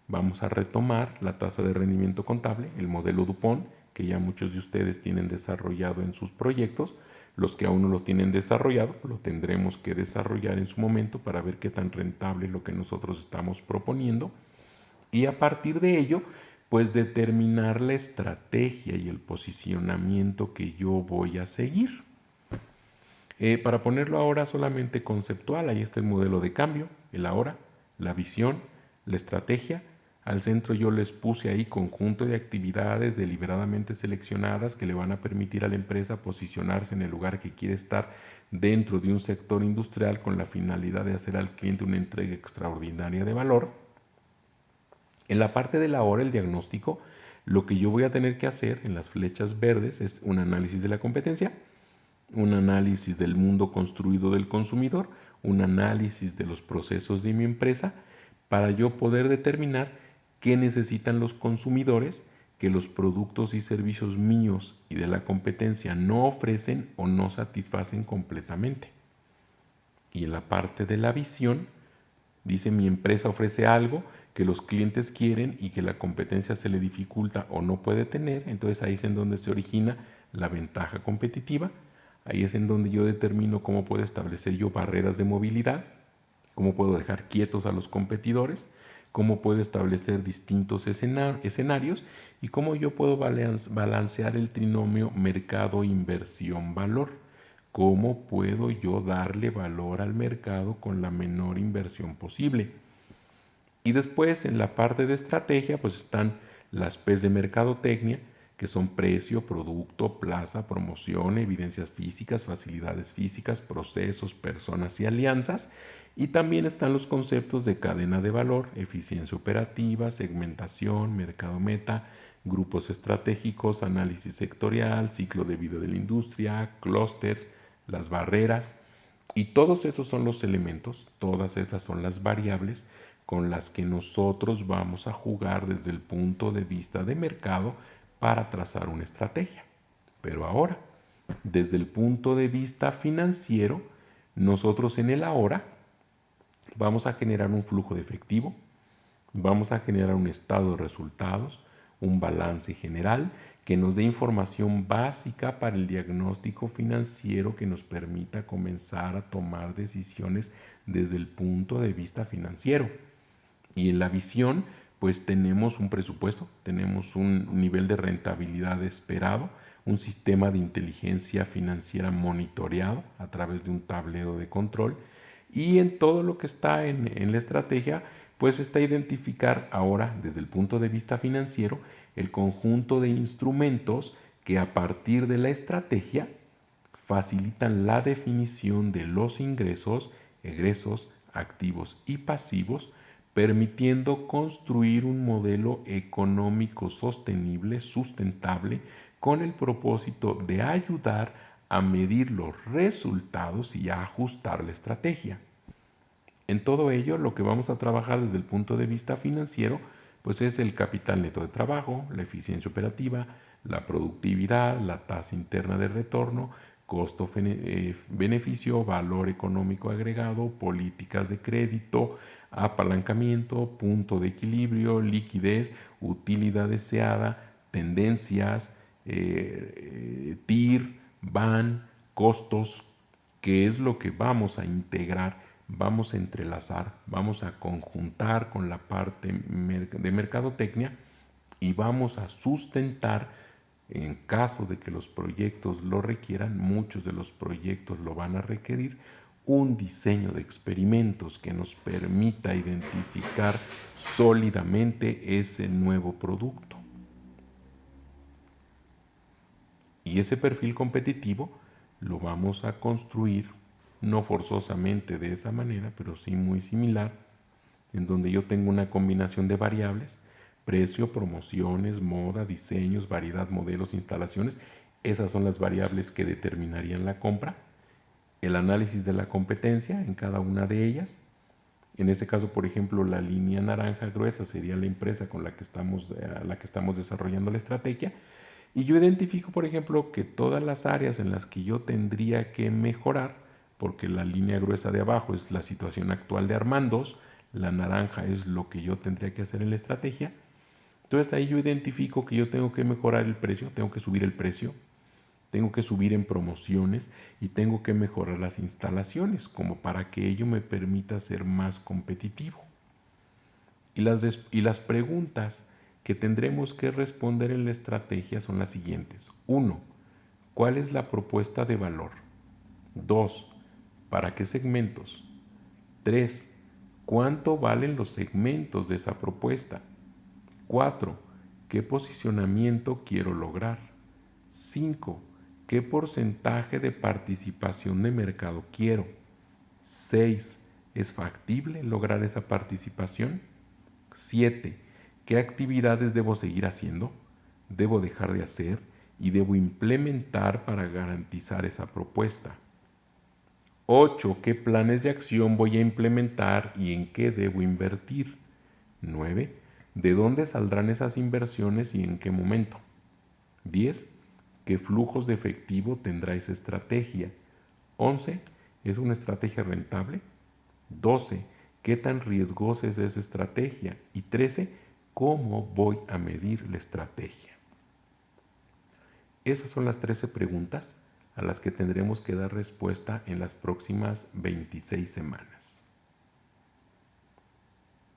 vamos a retomar la tasa de rendimiento contable, el modelo DuPont, que ya muchos de ustedes tienen desarrollado en sus proyectos. Los que aún no lo tienen desarrollado, lo tendremos que desarrollar en su momento para ver qué tan rentable es lo que nosotros estamos proponiendo. Y a partir de ello, pues determinar la estrategia y el posicionamiento que yo voy a seguir. Para ponerlo ahora solamente conceptual, ahí está el modelo de cambio, el ahora, la visión, la estrategia. Al centro yo les puse ahí conjunto de actividades deliberadamente seleccionadas que le van a permitir a la empresa posicionarse en el lugar que quiere estar dentro de un sector industrial con la finalidad de hacer al cliente una entrega extraordinaria de valor. En la parte de la hora, el diagnóstico, lo que yo voy a tener que hacer en las flechas verdes es un análisis de la competencia, un análisis del mundo construido del consumidor, un análisis de los procesos de mi empresa, para yo poder determinar qué necesitan los consumidores que los productos y servicios míos y de la competencia no ofrecen o no satisfacen completamente. Y en la parte de la visión, dice mi empresa ofrece algo que los clientes quieren y que la competencia se le dificulta o no puede tener, entonces ahí es en donde se origina la ventaja competitiva. Ahí es en donde yo determino cómo puedo establecer yo barreras de movilidad, cómo puedo dejar quietos a los competidores, cómo puedo establecer distintos escenarios y cómo yo puedo balancear el trinomio mercado-inversión-valor. ¿Cómo puedo yo darle valor al mercado con la menor inversión posible? Y después en la parte de estrategia pues están las P's de mercadotecnia, que son precio, producto, plaza, promoción, evidencias físicas, facilidades físicas, procesos, personas y alianzas. Y también están los conceptos de cadena de valor, eficiencia operativa, segmentación, mercado meta, grupos estratégicos, análisis sectorial, ciclo de vida de la industria, clústeres, las barreras. Y todos esos son los elementos, todas esas son las variables con las que nosotros vamos a jugar desde el punto de vista de mercado para trazar una estrategia. Pero ahora, desde el punto de vista financiero, nosotros en el ahora vamos a generar un flujo de efectivo, vamos a generar un estado de resultados, un balance general que nos dé información básica para el diagnóstico financiero que nos permita comenzar a tomar decisiones desde el punto de vista financiero. Y en la visión, pues tenemos un presupuesto, tenemos un nivel de rentabilidad esperado, un sistema de inteligencia financiera monitoreado a través de un tablero de control. Y en todo lo que está en la estrategia, pues está identificar ahora desde el punto de vista financiero el conjunto de instrumentos que a partir de la estrategia facilitan la definición de los ingresos, egresos, activos y pasivos, permitiendo construir un modelo económico sostenible, sustentable, con el propósito de ayudar a medir los resultados y a ajustar la estrategia. En todo ello, lo que vamos a trabajar desde el punto de vista financiero, pues es el capital neto de trabajo, la eficiencia operativa, la productividad, la tasa interna de retorno, costo-beneficio, valor económico agregado, políticas de crédito, apalancamiento, punto de equilibrio, liquidez, utilidad deseada, tendencias, TIR, BAN, costos, que es lo que vamos a integrar, vamos a entrelazar, vamos a conjuntar con la parte de mercadotecnia y vamos a sustentar en caso de que los proyectos lo requieran, muchos de los proyectos lo van a requerir, un diseño de experimentos que nos permita identificar sólidamente ese nuevo producto. Y ese perfil competitivo lo vamos a construir, no forzosamente de esa manera, pero sí muy similar, en donde yo tengo una combinación de variables, precio, promociones, moda, diseños, variedad, modelos, instalaciones. Esas son las variables que determinarían la compra. El análisis de la competencia en cada una de ellas. En ese caso, por ejemplo, la línea naranja gruesa sería la empresa con la que estamos desarrollando la estrategia. Y yo identifico, por ejemplo, que todas las áreas en las que yo tendría que mejorar, porque la línea gruesa de abajo es la situación actual de Armandos, la naranja es lo que yo tendría que hacer en la estrategia. Entonces ahí yo identifico que yo tengo que mejorar el precio, tengo que subir el precio, tengo que subir en promociones y tengo que mejorar las instalaciones como para que ello me permita ser más competitivo. Y las preguntas que tendremos que responder en la estrategia son las siguientes. 1. ¿Cuál es la propuesta de valor? 2. ¿Para qué segmentos? 3. ¿Cuánto valen los segmentos de esa propuesta? 4. ¿Qué posicionamiento quiero lograr? 5. ¿Qué porcentaje de participación de mercado quiero? 6. ¿Es factible lograr esa participación? 7. ¿Qué actividades debo seguir haciendo? ¿Debo dejar de hacer? Y debo implementar para garantizar esa propuesta. 8. ¿Qué planes de acción voy a implementar y en qué debo invertir? 9. ¿De dónde saldrán esas inversiones y en qué momento? 10. ¿Qué flujos de efectivo tendrá esa estrategia? 11. ¿Es una estrategia rentable? 12. ¿Qué tan riesgosa es esa estrategia? Y 13. ¿Cómo voy a medir la estrategia? Esas son las 13 preguntas a las que tendremos que dar respuesta en las próximas 26 semanas.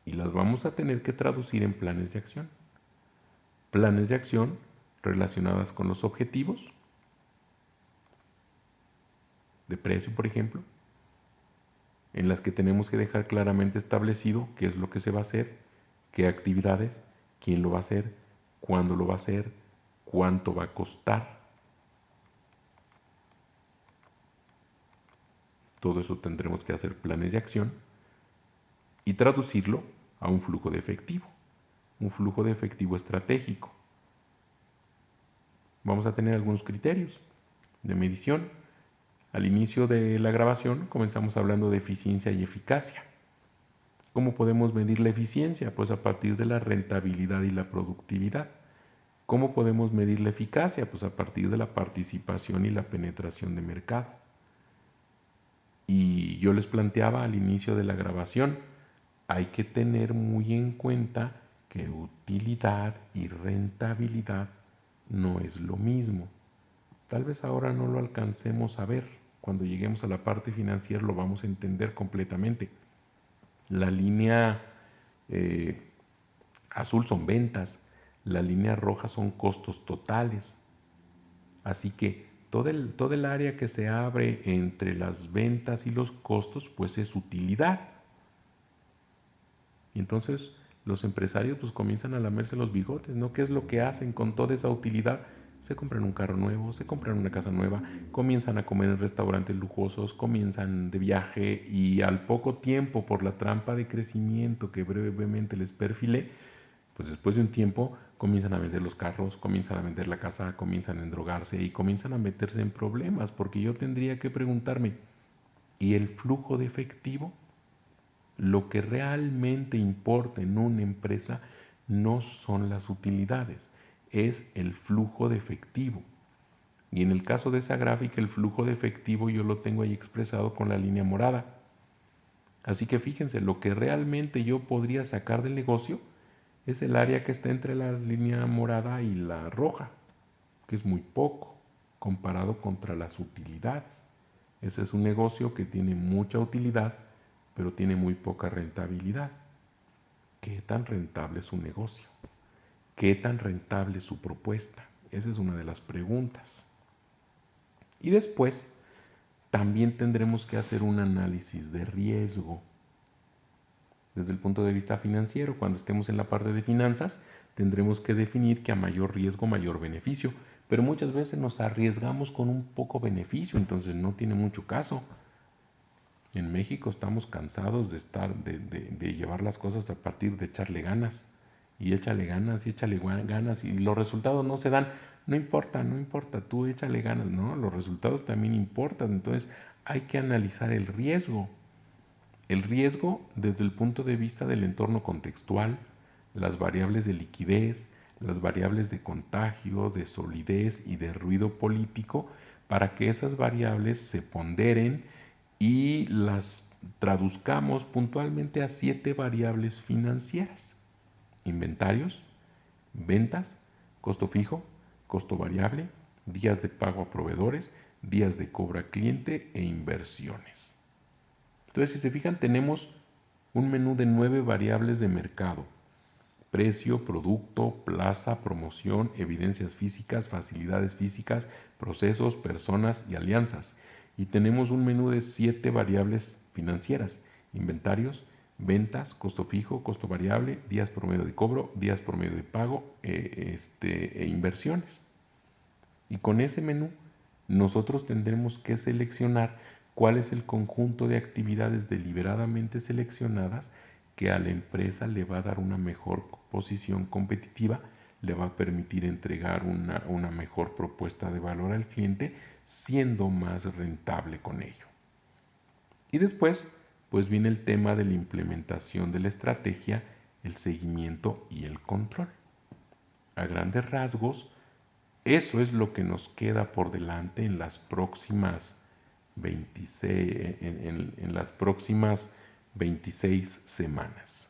y las vamos a tener que traducir en planes de acción. Planes de acción relacionadas con los objetivos de precio, por ejemplo, en las que tenemos que dejar claramente establecido qué es lo que se va a hacer, qué actividades, quién lo va a hacer, cuándo lo va a hacer, cuánto va a costar. Todo eso tendremos que hacer planes de acción y traducirlo a un flujo de efectivo estratégico. Vamos a tener algunos criterios de medición. Al inicio de la grabación comenzamos hablando de eficiencia y eficacia. ¿Cómo podemos medir la eficiencia? Pues a partir de la rentabilidad y la productividad. ¿Cómo podemos medir la eficacia? Pues a partir de la participación y la penetración de mercado. Y yo les planteaba al inicio de la grabación, hay que tener muy en cuenta que utilidad y rentabilidad no es lo mismo. Tal vez ahora no lo alcancemos a ver. Cuando lleguemos a la parte financiera lo vamos a entender completamente. La línea azul son ventas, la línea roja son costos totales. Así que todo el área que se abre entre las ventas y los costos, pues es utilidad. Y entonces los empresarios pues comienzan a lamerse los bigotes, ¿no? ¿Qué es lo que hacen con toda esa utilidad? Se compran un carro nuevo, se compran una casa nueva, comienzan a comer en restaurantes lujosos, comienzan de viaje y al poco tiempo, por la trampa de crecimiento que brevemente les perfilé, pues después de un tiempo comienzan a vender los carros, comienzan a vender la casa, comienzan a endrogarse y comienzan a meterse en problemas, porque yo tendría que preguntarme, ¿y el flujo de efectivo? Lo que realmente importa en una empresa no son las utilidades, es el flujo de efectivo. Y en el caso de esa gráfica, el flujo de efectivo yo lo tengo ahí expresado con la línea morada. Así que fíjense, lo que realmente yo podría sacar del negocio es el área que está entre la línea morada y la roja, que es muy poco comparado contra las utilidades. Ese es un negocio que tiene mucha utilidad, pero tiene muy poca rentabilidad. ¿Qué tan rentable es su negocio? ¿Qué tan rentable es su propuesta? Esa es una de las preguntas. Y después, también tendremos que hacer un análisis de riesgo. Desde el punto de vista financiero, cuando estemos en la parte de finanzas, tendremos que definir que a mayor riesgo, mayor beneficio. Pero muchas veces nos arriesgamos con un poco beneficio, entonces no tiene mucho caso. En México estamos cansados de llevar las cosas a partir de echarle ganas. Y échale ganas y échale ganas y los resultados no se dan. No importa, no importa, tú échale ganas, ¿no? Los resultados también importan. Entonces hay que analizar el riesgo. El riesgo desde el punto de vista del entorno contextual, las variables de liquidez, las variables de contagio, de solidez y de ruido político, para que esas variables se ponderen y las traduzcamos puntualmente a 7 variables financieras: inventarios, ventas, costo fijo, costo variable, días de pago a proveedores, días de cobro a cliente e inversiones. Entonces, si se fijan, tenemos un menú de 9 variables de mercado: precio, producto, plaza, promoción, evidencias físicas, facilidades físicas, procesos, personas y alianzas. Y tenemos un menú de 7 variables financieras: inventarios, ventas, costo fijo, costo variable, días promedio de cobro, días promedio de pago e inversiones. Y con ese menú nosotros tendremos que seleccionar cuál es el conjunto de actividades deliberadamente seleccionadas que a la empresa le va a dar una mejor posición competitiva, le va a permitir entregar una mejor propuesta de valor al cliente, siendo más rentable con ello. Y después, pues viene el tema de la implementación de la estrategia, el seguimiento y el control. A grandes rasgos, eso es lo que nos queda por delante en las próximas 26 semanas.